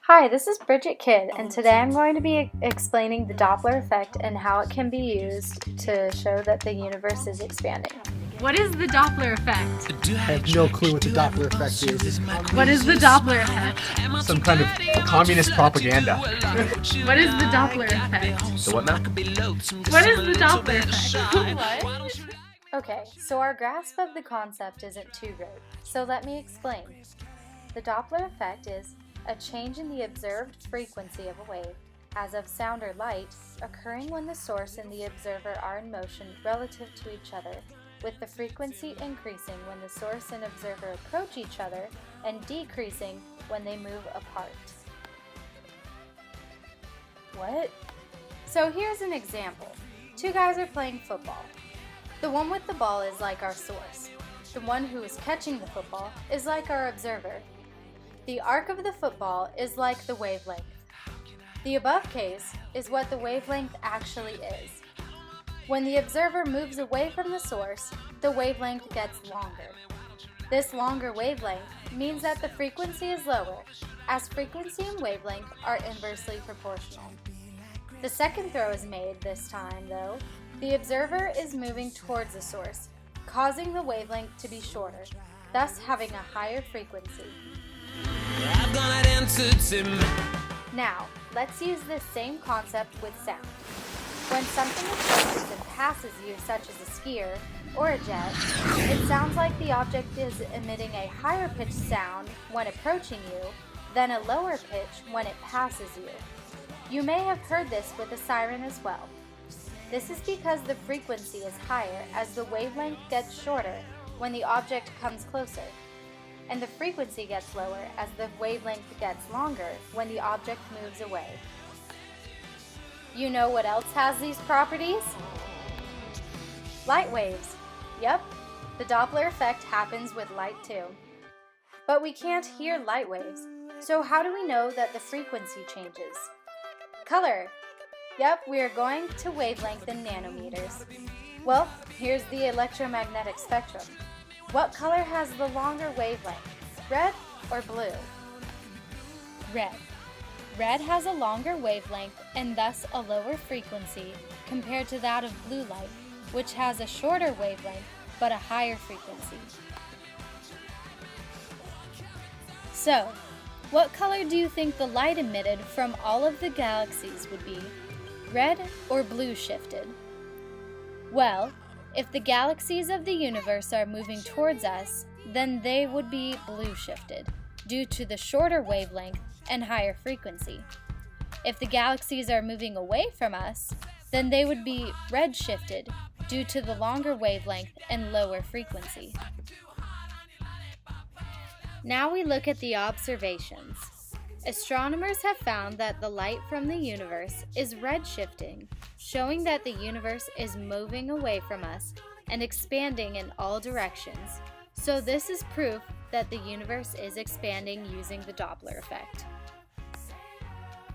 Hi, this is Bridget Kidd, and today I'm going to be explaining the Doppler effect and how it can be used to show that the universe is expanding. What is the Doppler effect? I have no clue what the Doppler effect is. What is the Doppler effect? Some kind of communist propaganda. What is the Doppler effect? So what now? What is the Doppler effect? What? Okay, so our grasp of the concept isn't too great, so let me explain. The Doppler effect is a change in the observed frequency of a wave, as of sound or light, occurring when the source and the observer are in motion relative to each other, with the frequency increasing when the source and observer approach each other and decreasing when they move apart. What? So here's an example. Two guys are playing football. The one with the ball is like our source. The one who is catching the football is like our observer. The arc of the football is like the wavelength. The above case is what the wavelength actually is. When the observer moves away from the source, the wavelength gets longer. This longer wavelength means that the frequency is lower, as frequency and wavelength are inversely proportional. The second throw is made this time, though. The observer is moving towards the source, causing the wavelength to be shorter, thus having a higher frequency. Now, let's use this same concept with sound. When something approaches and passes you, such as a skier or a jet, it sounds like the object is emitting a higher pitched sound when approaching you than a lower pitch when it passes you. You may have heard this with a siren as well. This is because the frequency is higher as the wavelength gets shorter when the object comes closer, and the frequency gets lower as the wavelength gets longer when the object moves away. You know what else has these properties? Light waves. Yep, the Doppler effect happens with light too. But we can't hear light waves, so how do we know that the frequency changes? Color. Yep, we are going to wavelength in nanometers. Well, here's the electromagnetic spectrum. What color has the longer wavelength, red or blue? Red. Red has a longer wavelength and thus a lower frequency compared to that of blue light, which has a shorter wavelength but a higher frequency. So, what color do you think the light emitted from all of the galaxies would be? Red or blue shifted? Well, if the galaxies of the universe are moving towards us, then they would be blue shifted, due to the shorter wavelength and higher frequency. If the galaxies are moving away from us, then they would be red shifted, due to the longer wavelength and lower frequency. Now we look at the observations. Astronomers have found that the light from the universe is redshifting, showing that the universe is moving away from us and expanding in all directions. So this is proof that the universe is expanding using the Doppler effect.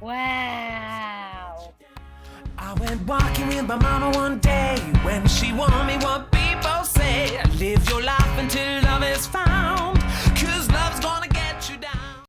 Wow! I went walking with my mama one day when she warned me what people say. Live your life until love is found.